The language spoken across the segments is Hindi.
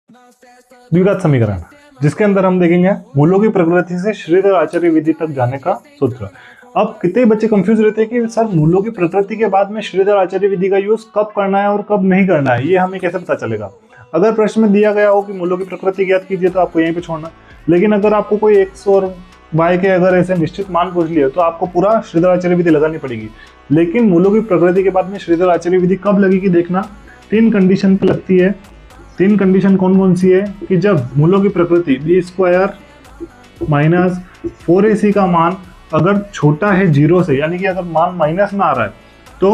द्विघात समीकरण, जिसके अंदर हम देखेंगे मूलों की प्रकृति से श्रीधर आचार्य विधि तक जाने का सूत्र। अब कितने बच्चे कंफ्यूज रहते हैं कि सर मूलों की प्रकृति के बाद में श्रीधर आचार्य विधि का यूज कब करना है और कब नहीं करना है, ये हमें कैसे पता चलेगा। अगर प्रश्न में दिया गया हो कि मूलों की प्रकृति ज्ञात कीजिए तो आपको यहीं पे छोड़ना, लेकिन अगर आपको कोई x और y के अगर ऐसे निश्चित मान पूछ लिए तो आपको पूरा श्रीधर आचार्य विधि लगानी पड़ेगी। लेकिन मूलों की प्रकृति के बाद में श्रीधर आचार्य विधि कब लगेगी देखना, 3 कंडीशन पे लगती है। 3 कंडीशन कौन कौन सी है कि जब मूलों की प्रकृति b² माइनस 4ac का मान अगर छोटा है 0 से, यानी कि अगर मान माइनस में आ रहा है तो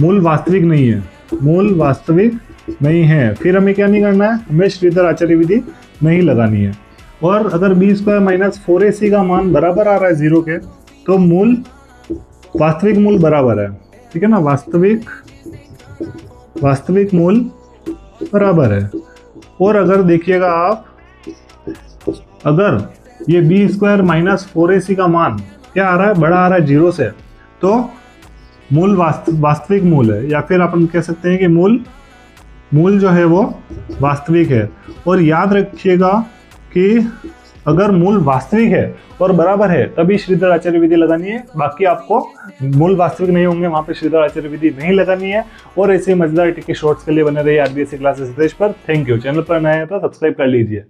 मूल वास्तविक नहीं है, मूल वास्तविक नहीं है। फिर हमें क्या नहीं करना है, हमें श्रीधर आचार्य विधि नहीं लगानी है। और अगर b² माइनस 4ac का मान बराबर आ रहा है 0 के तो मूल वास्तविक मूल बराबर है, ठीक है ना, वास्तविक मूल बराबर है। और अगर देखिएगा आप, अगर ये b² माइनस 4ac का मान क्या आ रहा है, बड़ा आ रहा है 0 से, तो मूल वास्तविक मूल है, या फिर अपन कह सकते हैं कि मूल जो है वो वास्तविक है। और याद रखिएगा कि अगर मूल वास्तविक है और बराबर है तभी श्रीधर आचार्य विधि लगानी है, बाकी आपको मूल वास्तविक नहीं होंगे वहां पे श्रीधर आचार्य विधि नहीं लगानी है। और ऐसे मजेदार टिके शॉर्ट्स के लिए बने रहिए आरबीएससी क्लासेस पर। Thank you. चैनल पर नए हैं तो सब्सक्राइब कर लीजिए।